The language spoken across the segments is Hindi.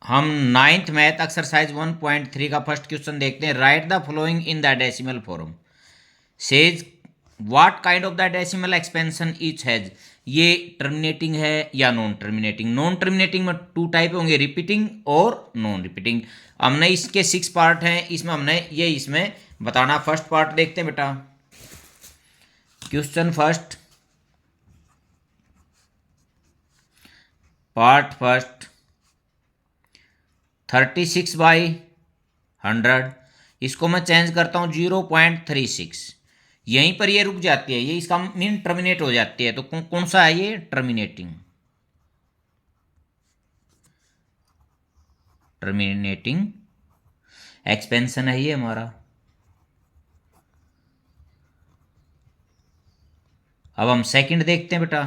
हम नाइन्थ मैथ एक्सरसाइज 1.3 का फर्स्ट क्वेश्चन देखते हैं। Right the following in the decimal form. Says what kind of the decimal expansion each has. ये टर्मिनेटिंग है या नॉन टर्मिनेटिंग। नॉन टर्मिनेटिंग में टू टाइप होंगे, रिपीटिंग और नॉन रिपीटिंग। हमने इसके 6 पार्ट हैं, इसमें हमने ये इसमें बताना। फर्स्ट पार्ट देखते हैं बेटा। Question first, part first 36/100। इसको मैं चेंज करता हूँ 0.36। यहीं पर ये रुक जाती है, ये इसका मीन टर्मिनेट हो जाती है। तो कौन सा है ये? टर्मिनेटिंग। टर्मिनेटिंग एक्सपेंशन है ये हमारा। अब हम सेकंड देखते हैं बेटा।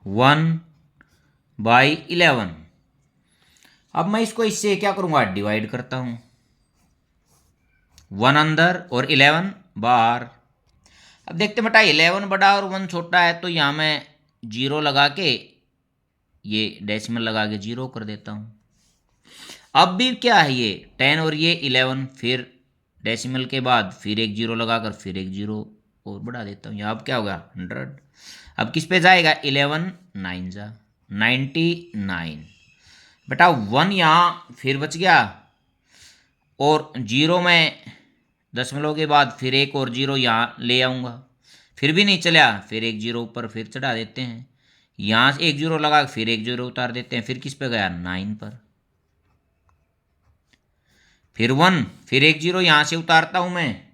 1/11। अब मैं इसको इससे क्या करूंगा? डिवाइड करता हूं। 1 अंदर और 11 बाहर। अब देखते हैं बेटा, 11 बड़ा और 1 छोटा है, तो यहां मैं जीरो लगा के, ये डेसिमल लगा के जीरो कर देता हूं। अब भी क्या है, ये 10 और ये 11, फिर डेसिमल के बाद फिर एक जीरो लगाकर फिर एक जीरो और बढ़ा देता हूँ। यहाँ अब क्या होगा? 100। अब किस पे जाएगा? 11 9 जा 99। बेटा 1 यहाँ फिर बच गया, और जीरो में दशमलव के बाद फिर एक और जीरो यहाँ ले आऊँगा। फिर भी नहीं चला, फिर एक जीरो ऊपर फिर चढ़ा देते हैं। यहाँ से एक जीरो लगा फिर एक जीरो उतार देते हैं। फिर किस पे गया? 9 पर। फिर 1, फिर एक जीरो यहाँ से उतारता हूँ मैं,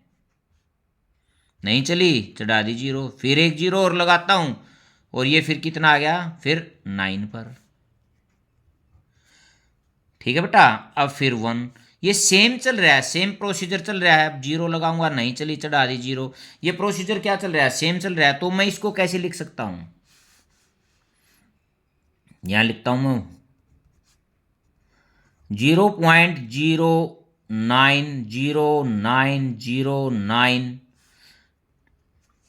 नहीं चली, चढ़ा दी जीरो। फिर एक जीरो और लगाता हूँ, और ये फिर कितना आ गया? फिर 9 पर। ठीक है बेटा। अब फिर 1, ये सेम चल रहा है, सेम प्रोसीजर चल रहा है। अब जीरो लगाऊंगा, नहीं चली, चढ़ा दी जीरो। ये प्रोसीजर क्या चल रहा है? सेम चल रहा है। तो मैं इसको कैसे लिख सकता हूं? यहां लिखता हूं मैं 0.09009।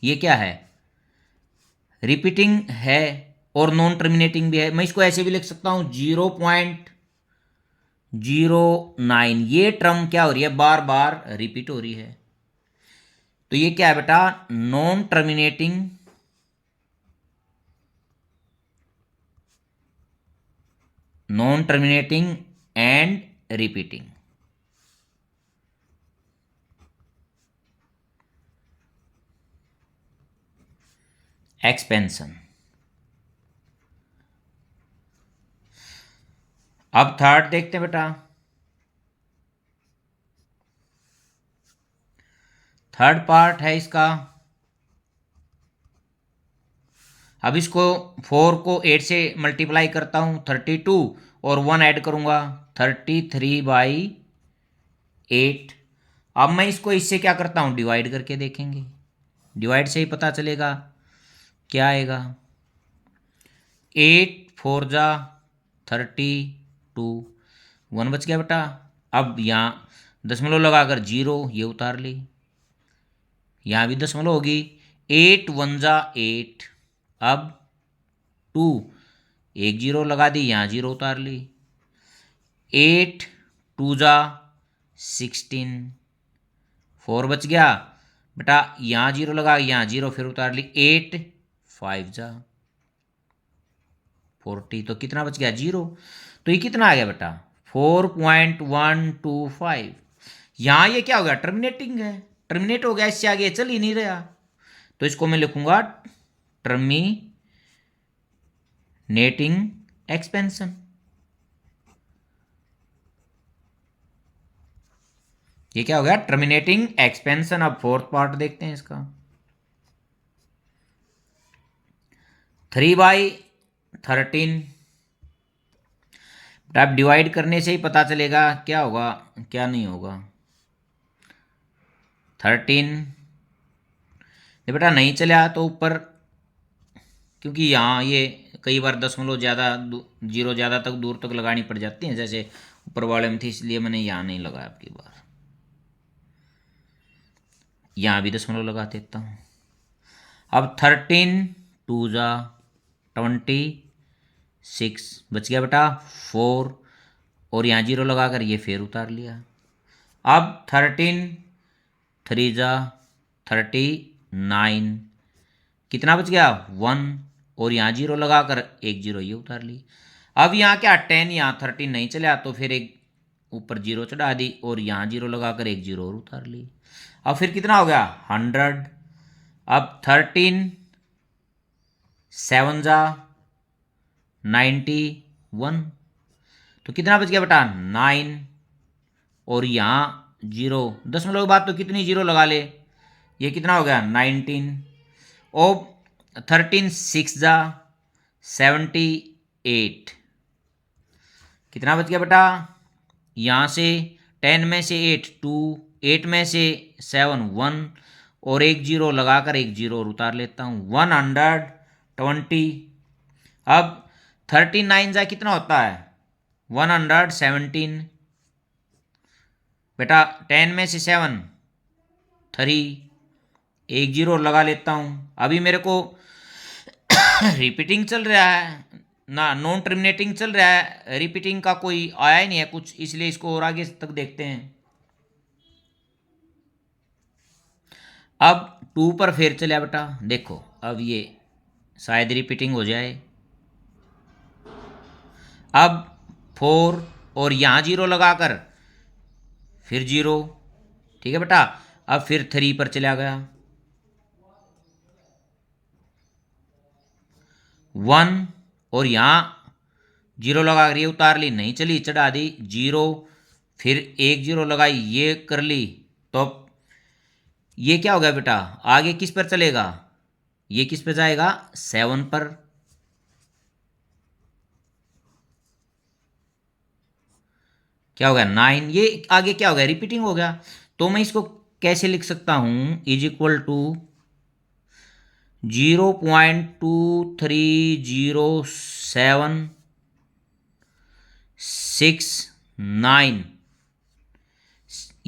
ये क्या है? रिपीटिंग है और नॉन टर्मिनेटिंग भी है। मैं इसको ऐसे भी लिख सकता हूं 0.09। ये टर्म क्या हो रही है? बार बार रिपीट हो रही है। तो ये क्या है बेटा? Non terminating and repeating expansion. अब थर्ड देखते हैं बेटा। थर्ड पार्ट है इसका। अब इसको 4 को 8 से मल्टीप्लाई करता हूं, 32, और 1 ऐड करूंगा, 33/8। अब मैं इसको इससे क्या करता हूं? डिवाइड करके देखेंगे। डिवाइड से ही पता चलेगा क्या आएगा। 8 4 जा 32, 1 बच गया बेटा। अब यहाँ दशमलव लगाकर जीरो ये उतार ली, यहाँ भी दशमलव होगी। 8 1 जा 8। अब 2, एक जीरो लगा दी, यहाँ जीरो उतार ली। 8 2 जा 16, 4 बच गया बेटा। यहाँ जीरो लगा, यहाँ जीरो फिर उतार ली। 8 5 जा 40, तो कितना बच गया? जीरो। तो ये कितना आ गया बेटा? 4.125। यहाँ ये क्या हो गया? टर्मिनेटिंग है, टर्मिनेट हो गया, इससे आगे चल ही नहीं रहा। तो इसको मैं लिखूंगा टर्मिनेटिंग एक्सपेंशन। ये क्या हो गया? Terminating expansion. अब फोर्थ पार्ट देखते हैं इसका। 3/13। अब डिवाइड करने से ही पता चलेगा क्या होगा क्या नहीं होगा। 13 ये बेटा नहीं चला तो ऊपर, क्योंकि यहाँ ये कई बार दशमलव ज़्यादा जीरो ज़्यादा तक दूर तक लगानी पड़ जाती है, जैसे ऊपर वाले में थी, इसलिए मैंने यहाँ नहीं लगाया। आपकी बार यहाँ भी दशमलव लगा देता हूँ। अब 13 2 जा 6 बच गया बेटा 4 और यहाँ 0 लगाकर ये फिर उतार लिया। अब 13 3 जा 39 कितना बच गया 1 और यहाँ 0 लगाकर एक 0 ये उतार ली। अब यहाँ क्या 10 यहाँ 13 नहीं चला तो फिर एक ऊपर 0 चढ़ा दी और यहाँ 0 लगाकर एक 0 और उतार ली। अब फिर कितना हो गया 100। अब 13 7 जा 91 तो कितना बच गया बेटा 9 और यहाँ 0 दशमलव के बाद तो कितनी 0 लगा ले, ये कितना हो गया 19 और 13 6 जा 78 कितना बच गया बेटा, यहाँ से 10 में से 8 2 8 में से 7 1 और एक 0 लगाकर एक 0 और उतार लेता हूँ 120। अब 39 जा कितना होता है 117 बेटा 10 में से 7 3 एक 0 लगा लेता हूँ। अभी मेरे को रिपीटिंग चल रहा है ना, नॉन टर्मिनेटिंग चल रहा है, रिपीटिंग का कोई आया ही नहीं है कुछ, इसलिए इसको और आगे तक देखते हैं। अब 2 पर फिर चलिए बेटा, देखो अब ये शायद रिपीटिंग हो जाए। अब 4 और यहाँ 0 लगाकर फिर 0, ठीक है बेटा। अब फिर 3 पर चला गया 1 और यहाँ 0 लगा कर ये उतार ली, नहीं चली चढ़ा दी 0, फिर एक 0 लगाई ये कर ली, तो ये क्या हो गया बेटा आगे किस पर चलेगा, ये किस पर जाएगा 7 पर। क्या हो गया 9, ये आगे क्या हो गया रिपीटिंग हो गया। तो मैं इसको कैसे लिख सकता हूं इज इक्वल टू 0.230769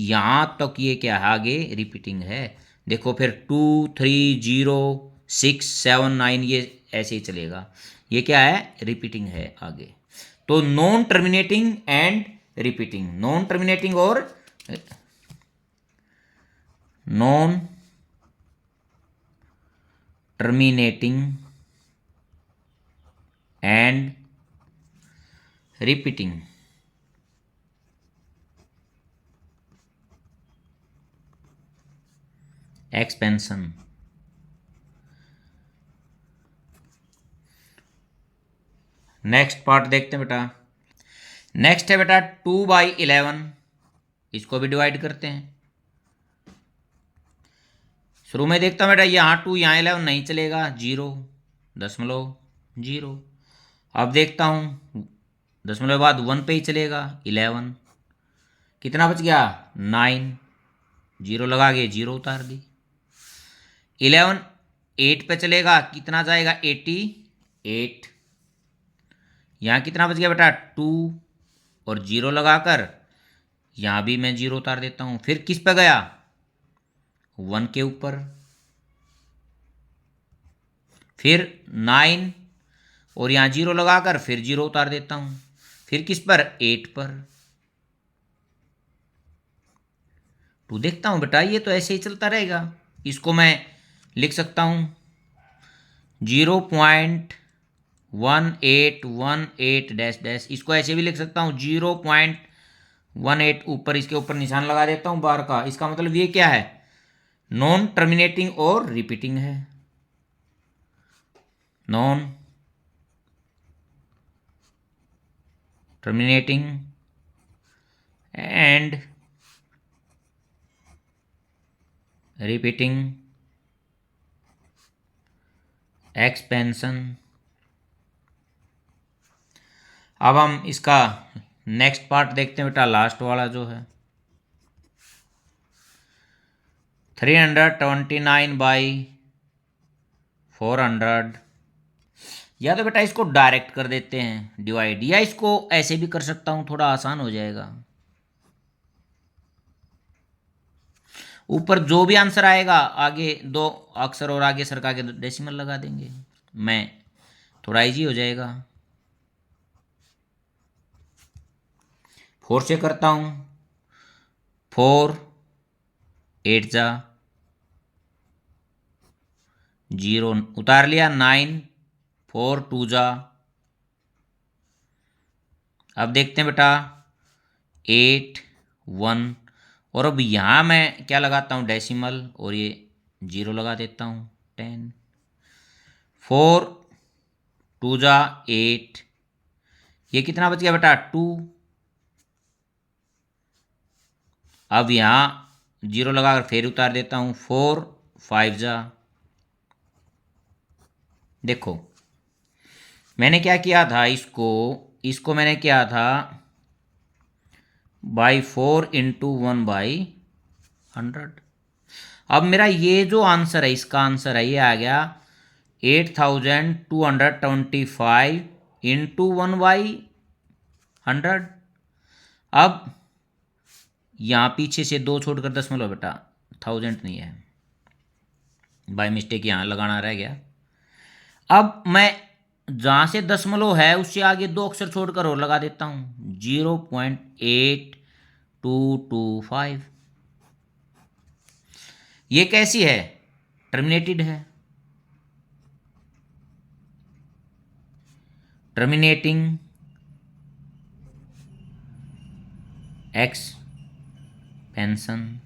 यहां तक ये क्या है आगे रिपीटिंग है। देखो फिर 230679 ये ऐसे ही चलेगा, ये क्या है रिपीटिंग है आगे। तो non terminating and repeating, non terminating और non terminating and repeating. Expansion, next part देखते हैं बेटा। नेक्स्ट है बेटा 2/11, इसको भी डिवाइड करते हैं। शुरू में देखता हूं बेटा यहाँ 2 यहाँ 11 नहीं चलेगा 0.0। अब देखता हूँ दशमलव के बाद 1 पे ही चलेगा 11, कितना बच गया 9, 0 लगा के 0 उतार दी। 11 8 पे चलेगा कितना जाएगा 88, यहाँ कितना बच गया बेटा 2 और 0 लगाकर यहाँ भी मैं 0 उतार देता हूँ। फिर किस पे गया 1 के ऊपर, फिर 9 और यहाँ 0 लगाकर फिर 0 उतार देता हूँ। फिर किस पर 8 पर। तो देखता हूँ बेटा ये तो ऐसे ही चलता रहेगा, इसको मैं लिख सकता हूँ 0.1818 डैश डैश, इसको ऐसे भी लिख सकता हूँ 0.18 ऊपर इसके ऊपर निशान लगा देता हूँ बार का। इसका मतलब ये क्या है नॉन टर्मिनेटिंग और रिपीटिंग है, non terminating and repeating expansion. अब हम इसका नेक्स्ट पार्ट देखते हैं बेटा, लास्ट वाला जो है 329/400। या तो बेटा इसको डायरेक्ट कर देते हैं डिवाइड, या इसको ऐसे भी कर सकता हूं, थोड़ा आसान हो जाएगा। ऊपर जो भी आंसर आएगा आगे 2 अक्षर और आगे सरका के डेसिमल लगा देंगे, मैं थोड़ा इजी हो जाएगा। 4 से करता हूँ। 4 8 जा 0 उतार लिया। 9 4 2 जा। अब देखते हैं बेटा 8 1, और अब यहाँ मैं क्या लगाता हूँ डेसिमल, और ये 0 लगा देता हूँ। 10 4 2 जा 8, ये कितना बच गया बेटा 2। अब यहाँ 0 लगाकर फिर उतार देता हूँ। 4 5 जा। देखो मैंने क्या किया था, इसको मैंने किया था बाई 4 इंटू 1 बाई 100। अब मेरा ये जो आंसर है, इसका आंसर है, ये आ गया 8225 इंटू 1 बाई 100। अब यहाँ पीछे से 2 छोड़कर दशमलव बेटा, 1000 नहीं है, बाई मिस्टेक यहाँ लगाना रह गया। अब मैं जहाँ से दशमलव है उससे आगे 2 अक्षर छोड़कर और लगा देता हूँ, 0.8225। ये कैसी है, टर्मिनेटेड है, टर्मिनेटिंग एक्सपेंशन।